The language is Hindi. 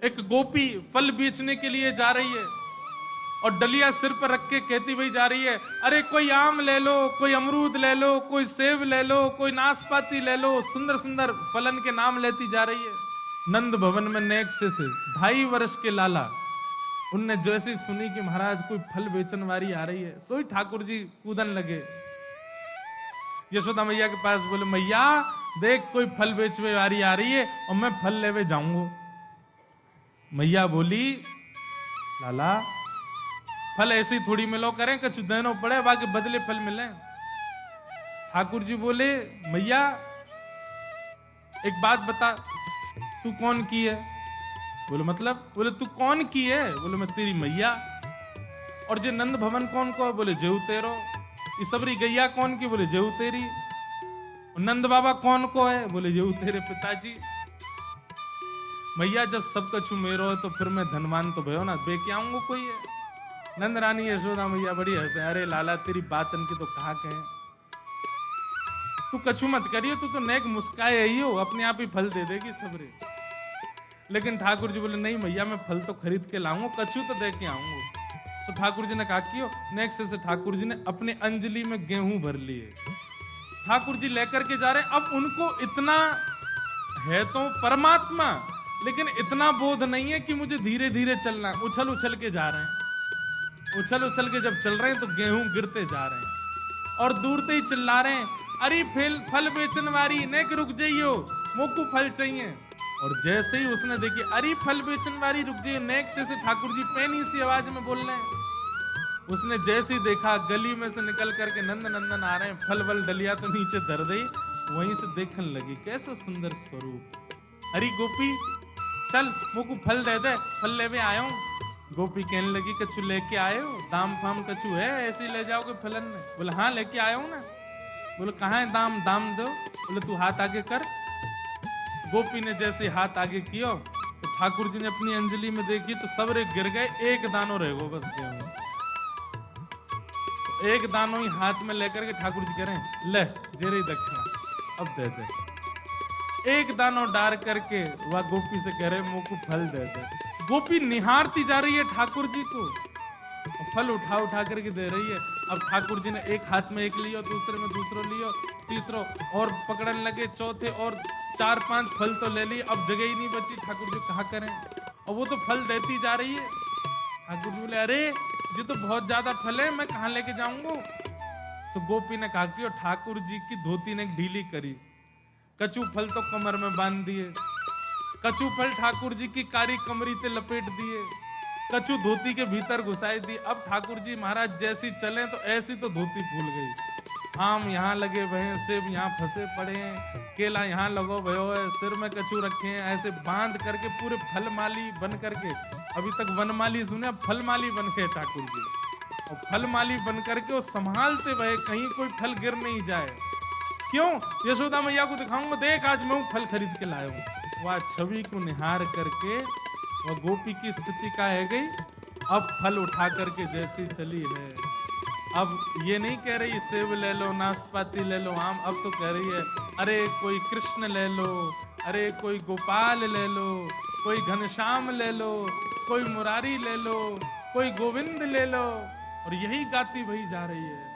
एक गोपी फल बेचने के लिए जा रही है और डलिया सिर पर रख के कहती हुई जा रही है, अरे कोई आम ले लो, कोई अमरूद ले लो, कोई सेब ले लो, कोई नाशपाती ले लो। सुंदर सुंदर फलन के नाम लेती जा रही है। नंद भवन में नेक से 2.5 वर्ष के लाला, उनने जैसी सुनी कि महाराज कोई फल बेचन वाली आ रही है, सोई ठाकुर जी कूदन लगे यशोदा मैया के पास। बोले, मैया देख कोई फल बेचने वाली आ रही है और मैं फल लेवे जाऊंगा। मैया बोली, लाला फल ऐसी थोड़ी मिलो करें, कछु देनो पड़े, बाकी बदले फल मिले। ठाकुर जी बोले, मैया एक बात बता, तू कौन की है? बोले, मतलब? बोले, तू कौन की है? बोले, मैं तेरी मैया। और जे नंद भवन कौन को? बोले, जेऊ तेरो। ये सबरी गैया कौन की? बोले, जेऊ तेरी। और नंद बाबा कौन को है? बोले, जेऊ तेरे पिताजी। मैया जब सब कछु मेरो है तो फिर मैं धनवान तो भयो ना, बे क्या आऊंगा कोई है। नंद रानी यशोदा मैया बड़ी हंसे, अरे लाला तेरी बात इनकी तो कहा कहे, तू कछु मत करियो, तू तो नेक मुस्काए ही हो, अपने आप ही फल दे देगी सबरे। लेकिन ठाकुर जी बोले, नहीं मैया मैं फल तो खरीद के लाऊंगा, कछु तो दे के आऊंगा। तो ठाकुर जी ने कहा कि नेक से ठाकुर जी ने अपने अंजलि में गेहूं भर लिए, ठाकुर जी लेकर के जा रहे। अब उनको इतना है तो परमात्मा, लेकिन इतना बोध नहीं है कि मुझे धीरे धीरे चलना। उछल उछल के जा रहे हैं, उछल उछल के जब चल रहे हैं तो गेहूं गिरते जा रहे हैं और दूर से ही चिल्ला रहे हैं, अरे फल बेचन वाली नेक रुक जाइयो, मोकू फल चाहिए। और जैसे ही उसने देखी, अरे फल बेचन वाली रुक जाइए, नेक से ठाकुर जी पैनी सी आवाज में बोल रहे हैं। उसने जैसे ही देखा गली में से निकल करके नंद नंदन आ रहे हैं, फल वल डलिया तो नीचे धर दी, वहीं से देखने लगी कैसा सुंदर स्वरूप। अरे गोपी चल मोकू फल दे दे, फल लेवे आयो। गोपी कहने लगी, कछु लेके आए हो? दाम फाम कछु है, ऐसे ही ले जाओगे फलन में? बोले, हाँ लेके आयो ना। बोले, कहाँ है दाम? दाम दो। बोले, तू हाथ आगे कर। गोपी ने जैसे हाथ आगे किया तो ठाकुर जी ने अपनी अंजलि में देखी तो सबरे गिर गए, एक दानो रह गो बस गेहूं। तो एक दानो ही हाथ में लेकर के ठाकुर जी कह रहे हैं, ले जेरे दक्षिणा, अब दे दे। एक दानो डार करके वह गोपी से कह रहे, मुझको फल दे दे। गोपी निहारती जा रही है ठाकुर जी को, फल उठा उठा करके दे रही है। अब ठाकुर जी ने एक हाथ में एक लियो, दूसरे में दूसरो लियो, तीसरो और पकड़ने लगे, चौथे और 4-5 फल तो ले ली। अब जगह ही नहीं बची, ठाकुर जी कहा करें। और वो तो फल देती जा रही है। ठाकुर जी बोले, अरे ये तो बहुत ज्यादा फल है, मैं कहाँ लेके जाऊंगा। तो गोपी ने कहा कि ठाकुर जी की धोती ने ढीली करी, कछु फल तो कमर में बांध दिए, कछु फल ठाकुर जी की कारी कमरी से लपेट दिए, कछु धोती के भीतर घुसाई दी। अब ठाकुर जी महाराज जैसी चले तो ऐसी तो धोती फूल गई। आम यहाँ लगे हुए हैं, सेब यहाँ फंसे पड़े हैं, केला यहाँ लगो भयो है, सिर में कछु रखे हैं, ऐसे बांध करके पूरे फलमाली बन करके, अभी तक वनमाली सुने, अब फलमाली बन गए ठाकुर जी। और फलमाली बन करके वो संभालते हुए कहीं कोई फल गिर नहीं जाए। क्यों? यशोदा मैया को दिखाऊंगा, देख आज मैं फल खरीद के लाया हूं। वह छवि को निहार करके वह गोपी की स्थिति का है गई। अब फल उठा करके जैसी चली है, अब ये नहीं कह रही सेब ले लो, नाशपाती ले लो, आम। अब तो कह रही है, अरे कोई कृष्ण ले लो, अरे कोई गोपाल ले लो, कोई घनश्याम ले लो, कोई मुरारी ले लो, कोई गोविंद ले लो। और यही गाती वही जा रही है।